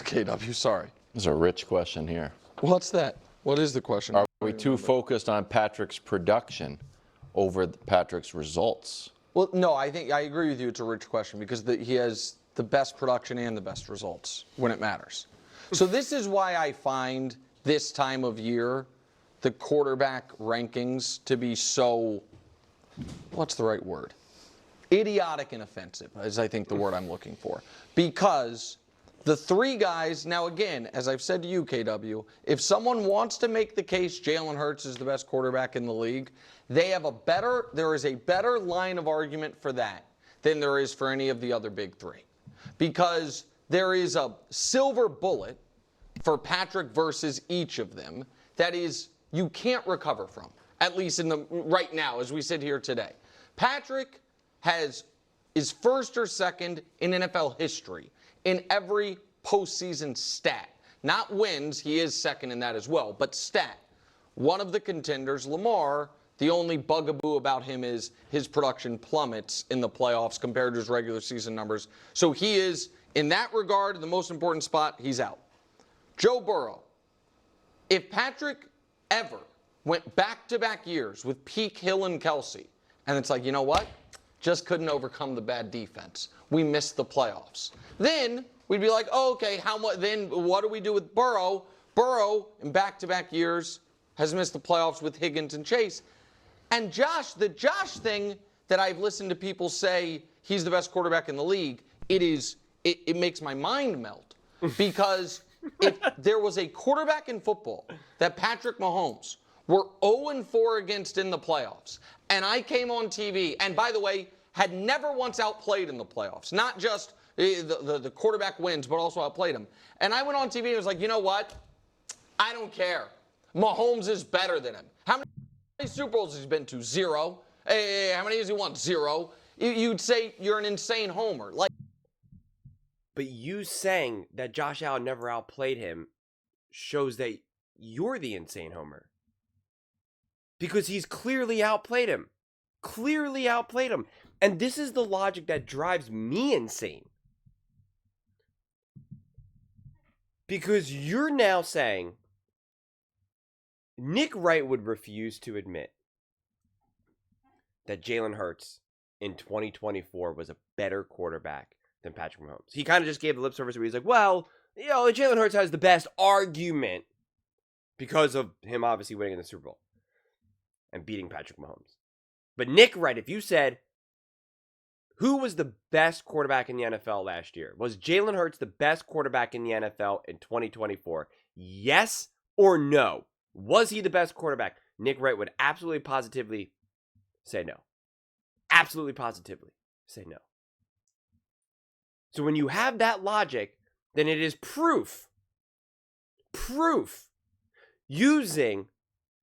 KW, sorry. This is a rich question here. What's that? What is the question? Are we too focused on Patrick's production over Patrick's results? Well, no, I think I agree with you. It's a rich question because he has the best production and the best results when it matters. So this is why I find this time of year the quarterback rankings to be so, what's the right word? Idiotic and offensive is, I think, the word I'm looking for. Because the three guys, now again, as I've said to you, KW, if someone wants to make the case Jalen Hurts is the best quarterback in the league, there is a better line of argument for that than there is for any of the other big three. Because there is a silver bullet for Patrick versus each of them that is you can't recover from, at least right now as we sit here today. Patrick is first or second in NFL history in every postseason stat. Not wins, he is second in that as well, but stat. One of the contenders, Lamar, the only bugaboo about him is his production plummets in the playoffs compared to his regular season numbers. So he is, in that regard, the most important spot, he's out. Joe Burrow. If Patrick ever went back-to-back years with peak Hill and Kelsey, and it's like, you know what? Just couldn't overcome the bad defense. We missed the playoffs. Then we'd be like, oh, okay, then what do we do with Burrow? Burrow, in back-to-back years, has missed the playoffs with Higgins and Chase. And the Josh thing that I've listened to people say he's the best quarterback in the league, it makes my mind melt. Because if there was a quarterback in football that Patrick Mahomes were 0-4 against in the playoffs, and I came on TV, and by the way, had never once outplayed in the playoffs, not just the quarterback wins, but also outplayed him. And I went on TV and was like, you know what? I don't care. Mahomes is better than him. How many Super Bowls has he been to? 0. Hey, how many has he won? 0. You'd say you're an insane homer. But you saying that Josh Allen never outplayed him shows that you're the insane homer. Because he's clearly outplayed him. Clearly outplayed him. And this is the logic that drives me insane. Because you're now saying Nick Wright would refuse to admit that Jalen Hurts in 2024 was a better quarterback than Patrick Mahomes. He kind of just gave the lip service where he's like, well, Jalen Hurts has the best argument because of him obviously winning in the Super Bowl and beating Patrick Mahomes. But Nick Wright, if you said, who was the best quarterback in the NFL last year? Was Jalen Hurts the best quarterback in the NFL in 2024? Yes or no? Was he the best quarterback? Nick Wright would absolutely positively say no. Absolutely positively say no. So when you have that logic, then it is proof using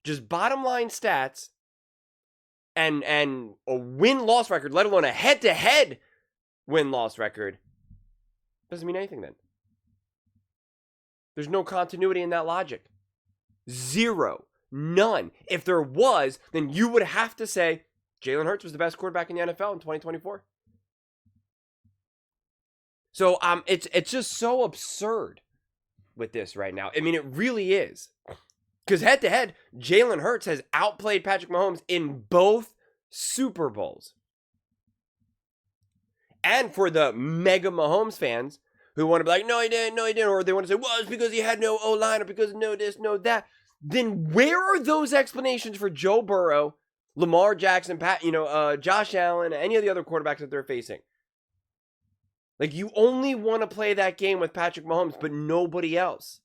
just bottom line stats and a win-loss record, let alone a head-to-head win-loss record, doesn't mean anything then. There's no continuity in that logic. 0. None. If there was, then you would have to say Jalen Hurts was the best quarterback in the NFL in 2024. So it's just so absurd with this right now. I mean, it really is. Because head-to-head, Jalen Hurts has outplayed Patrick Mahomes in both Super Bowls. And for the mega Mahomes fans who want to be like, no, he didn't, or they want to say, well, it's because he had no O-line, or because no this, no that, then where are those explanations for Joe Burrow, Lamar Jackson, Josh Allen, any of the other quarterbacks that they're facing? Like, you only want to play that game with Patrick Mahomes, but nobody else.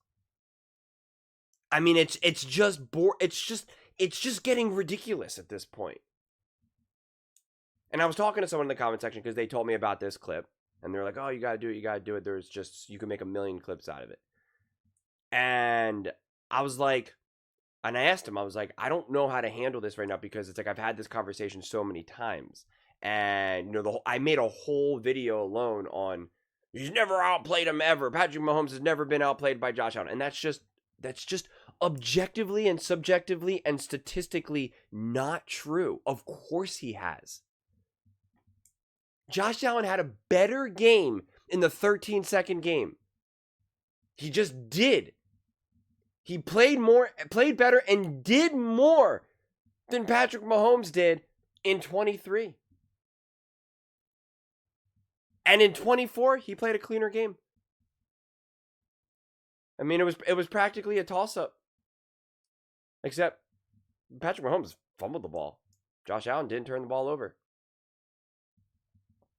I mean, it's just getting ridiculous at this point. And I was talking to someone in the comment section because they told me about this clip, and they're like, "Oh, you gotta do it. You can make 1 million clips out of it." And I was like, and I asked him, I was like, I don't know how to handle this right now because it's like I've had this conversation so many times, and I made a whole video alone on he's never outplayed him ever. Patrick Mahomes has never been outplayed by Josh Allen, and that's just objectively and subjectively and statistically not true. Of course he has. Josh Allen had a better game in the 13-second game. He just did. He played better, and did more than Patrick Mahomes did in 23. And in 24, he played a cleaner game. I mean, it was practically a toss-up. Except Patrick Mahomes fumbled the ball. Josh Allen didn't turn the ball over.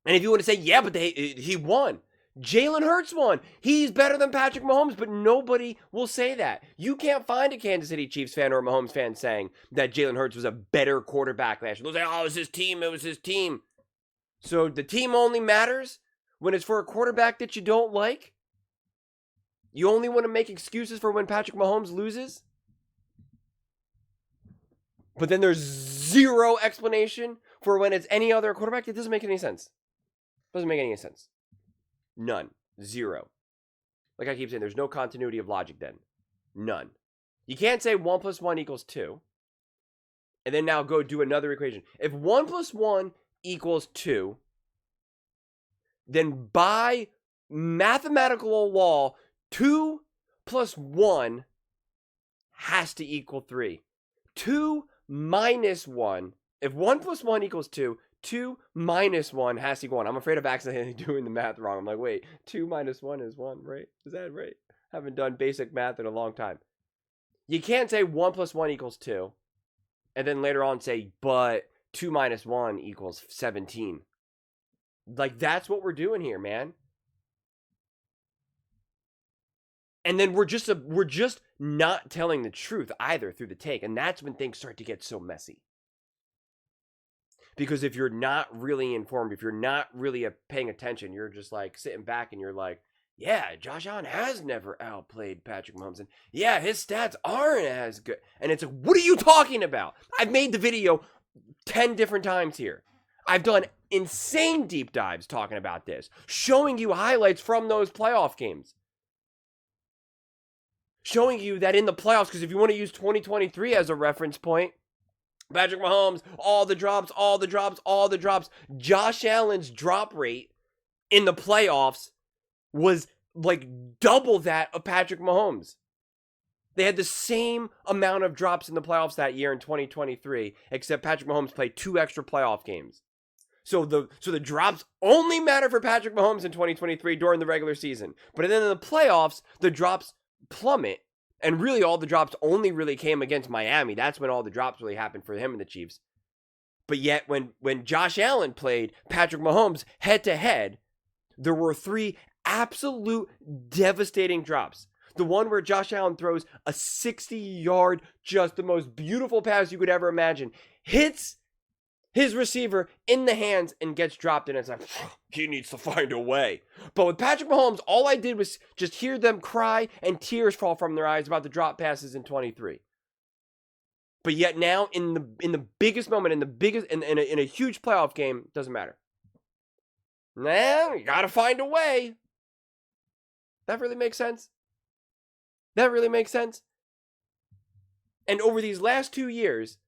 And if you want to say, yeah, but he won. Jalen Hurts won. He's better than Patrick Mahomes, but nobody will say that. You can't find a Kansas City Chiefs fan or a Mahomes fan saying that Jalen Hurts was a better quarterback last year. They'll say, oh, it was his team. It was his team. So the team only matters when it's for a quarterback that you don't like? You only want to make excuses for when Patrick Mahomes loses? But then there's zero explanation for when it's any other quarterback? It doesn't make any sense. Doesn't make any sense. None. Zero. Like I keep saying, there's no continuity of logic then. None. You can't say 1 + 1 = 2. And then now go do another equation. If 1 + 1 = 2, then by mathematical law, 2 + 1 has to equal 3. 2 - 1. If 1 + 1 = 2, 2 - 1 has to equal 1. I'm afraid of accidentally doing the math wrong. I'm like, wait, 2 - 1 is 1, right? Is that right? Haven't done basic math in a long time. You can't say 1 + 1 = 2, and then later on say, but 2 - 1 = 17. Like, that's what we're doing here, man. And then we're just not telling the truth either through the take. And that's when things start to get so messy. Because if you're not really informed, if you're not really paying attention, you're just like sitting back and you're like, yeah, Josh Allen has never outplayed Patrick Mahomes. And yeah, his stats aren't as good. And it's like, what are you talking about? I've made the video 10 different times here. I've done insane deep dives talking about this, showing you highlights from those playoff games. Showing you that in the playoffs, because if you want to use 2023 as a reference point, Patrick Mahomes, all the drops. Josh Allen's drop rate in the playoffs was like double that of Patrick Mahomes. They had the same amount of drops in the playoffs that year in 2023, except Patrick Mahomes played 2 extra playoff games. So the drops only matter for Patrick Mahomes in 2023 during the regular season. But then in the playoffs, the drops plummet. And really, all the drops only really came against Miami. That's when all the drops really happened for him and the Chiefs. But yet, when Josh Allen played Patrick Mahomes head-to-head, there were 3 absolute devastating drops. The one where Josh Allen throws a 60-yard, just the most beautiful pass you could ever imagine, hits his receiver in the hands and gets dropped, and it's like, he needs to find a way. But with Patrick Mahomes, all I did was just hear them cry and tears fall from their eyes about the drop passes in 23. But yet now, in the biggest moment, in a huge playoff game, doesn't matter. Nah, you gotta find a way. That really makes sense. That really makes sense. And over these last 2 years,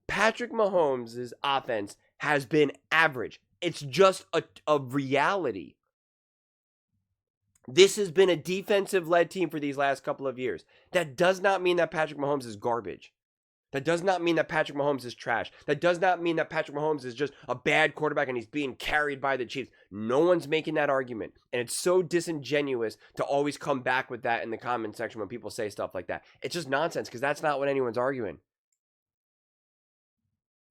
Patrick Mahomes' offense has been average. It's just a reality. This has been a defensive-led team for these last couple of years. That does not mean that Patrick Mahomes is garbage. That does not mean that Patrick Mahomes is trash. That does not mean that Patrick Mahomes is just a bad quarterback and he's being carried by the Chiefs. No one's making that argument. And it's so disingenuous to always come back with that in the comment section when people say stuff like that. It's just nonsense because that's not what anyone's arguing.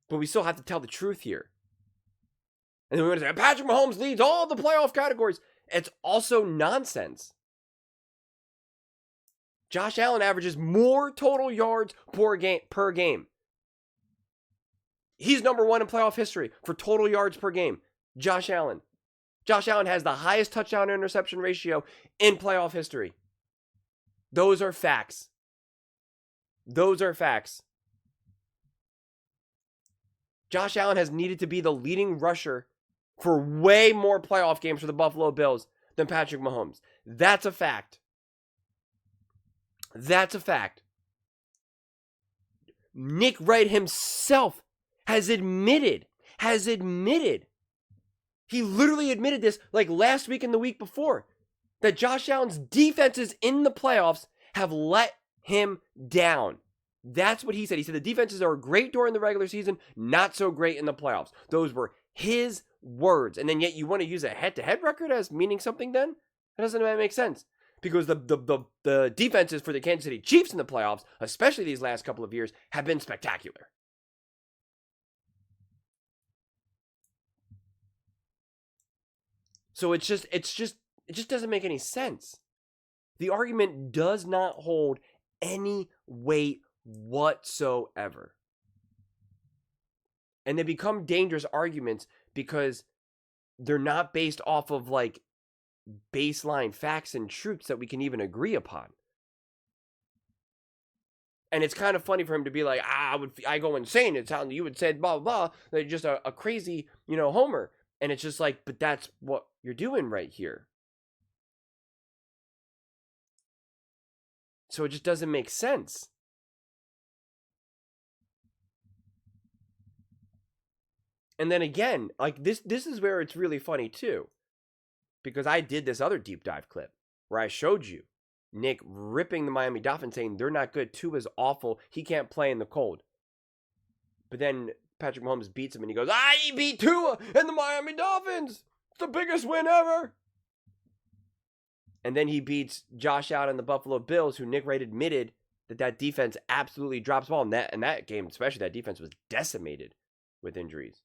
But we still have to tell the truth here. And then we're going to say, Patrick Mahomes leads all the playoff categories. It's also nonsense. Josh Allen averages more total yards per game. He's number 1 in playoff history for total yards per game. Josh Allen. Josh Allen has the highest touchdown to interception ratio in playoff history. Those are facts. Those are facts. Josh Allen has needed to be the leading rusher for way more playoff games for the Buffalo Bills than Patrick Mahomes. That's a fact. That's a fact. Nick Wright himself has admitted. He literally admitted this like last week and the week before. that Josh Allen's defenses in the playoffs have let him down. That's what he said. He said the defenses are great during the regular season, not so great in the playoffs. Those were his words. And then yet you want to use a head-to-head record as meaning something then? That doesn't make sense. Because the defenses for the Kansas City Chiefs in the playoffs, especially these last couple of years, have been spectacular. So it just doesn't make any sense. The argument does not hold any weight whatsoever. And they become dangerous arguments because they're not based off of like baseline facts and truths that we can even agree upon. And it's kind of funny for him to be like, I go insane. It sounds you would say blah blah blah. They're just a crazy, homer. And it's just like, but that's what you're doing right here. So it just doesn't make sense. And then again, like this is where it's really funny too. Because I did this other deep dive clip where I showed you Nick ripping the Miami Dolphins saying they're not good. Tua's awful. He can't play in the cold. But then Patrick Mahomes beats him and he goes, he beat Tua and the Miami Dolphins. It's the biggest win ever. And then he beats Josh Allen and the Buffalo Bills, who Nick Wright admitted that defense absolutely drops the ball. And that game, especially that defense, was decimated with injuries.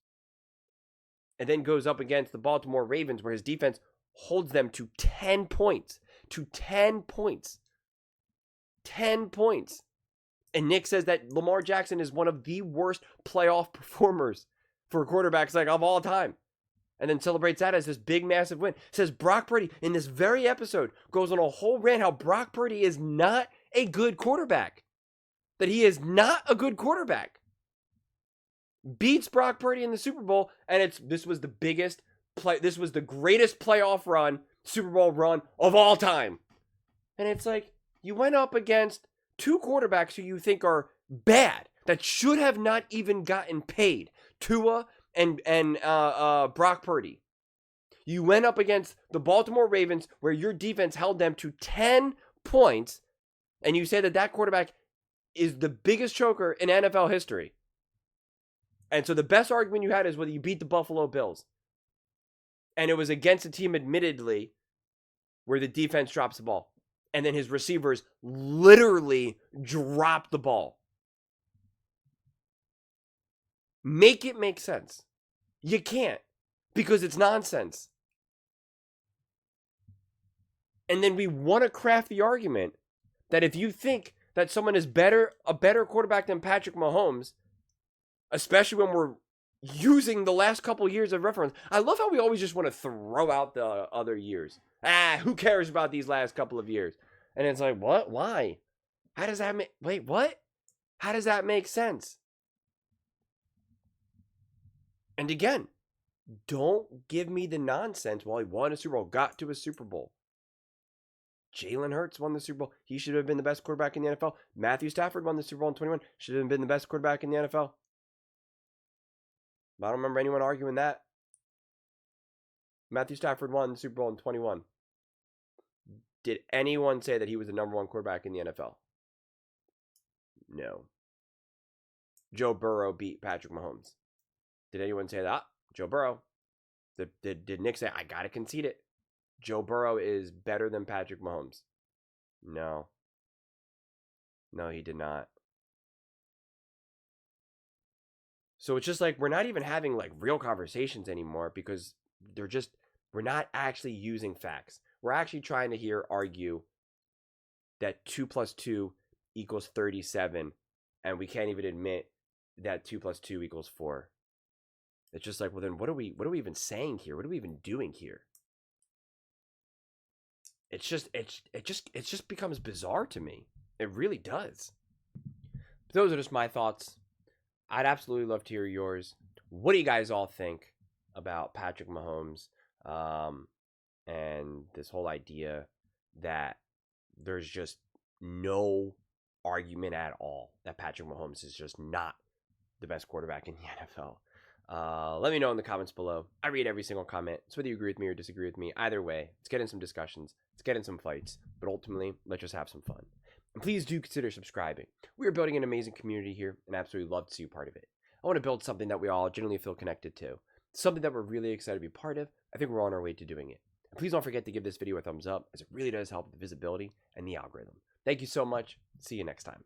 And then goes up against the Baltimore Ravens, where his defense holds them to 10 points. 10 points. And Nick says that Lamar Jackson is one of the worst playoff performers for quarterbacks like of all time. And then celebrates that as this big, massive win. Says Brock Purdy, in this very episode, goes on a whole rant how Brock Purdy is not a good quarterback. That he is not a good quarterback. Beats Brock Purdy in the Super Bowl, and this was the greatest playoff run, Super Bowl run of all time. And it's like, you went up against two quarterbacks who you think are bad, that should have not even gotten paid. Tua and Brock Purdy. You went up against the Baltimore Ravens, where your defense held them to 10 points, and you say that quarterback is the biggest choker in NFL history. And so the best argument you had is whether you beat the Buffalo Bills. And it was against a team, admittedly, where the defense drops the ball. And then his receivers literally drop the ball. Make it make sense. You can't, because it's nonsense. And then we want to craft the argument that if you think that someone is a better quarterback than Patrick Mahomes, especially when we're using the last couple years of reference. I love how we always just want to throw out the other years. Who cares about these last couple of years? And it's like, what? Why? How does that wait, what? How does that make sense? And again, don't give me the nonsense. Well, he won a Super Bowl, got to a Super Bowl. Jalen Hurts won the Super Bowl. He should have been the best quarterback in the NFL. Matthew Stafford won the Super Bowl in 21. Should have been the best quarterback in the NFL. I don't remember anyone arguing that. Matthew Stafford won the Super Bowl in 21. Did anyone say that he was the number one quarterback in the NFL? No. Joe Burrow beat Patrick Mahomes. Did anyone say that? Joe Burrow. Did Nick say, I gotta concede it? Joe Burrow is better than Patrick Mahomes? No. No, he did not. So it's just like, we're not even having like real conversations anymore, because we're not actually using facts. We're actually trying to argue that 2 + 2 = 37, and we can't even admit that 2 + 2 = 4. It's just like, well, then what are we even saying here? What are we even doing here? It just becomes bizarre to me. It really does. Those are just my thoughts. I'd absolutely love to hear yours. What do you guys all think about Patrick Mahomes and this whole idea that there's just no argument at all that Patrick Mahomes is just not the best quarterback in the NFL? Let me know in the comments below. I read every single comment. So whether you agree with me or disagree with me, either way, let's get in some discussions. Let's get in some fights. But ultimately, let's just have some fun. And please do consider subscribing. We are building an amazing community here and absolutely love to see you part of it. I want to build something that we all genuinely feel connected to. Something that we're really excited to be part of. I think we're on our way to doing it. And please don't forget to give this video a thumbs up, as it really does help with the visibility and the algorithm. Thank you so much. See you next time.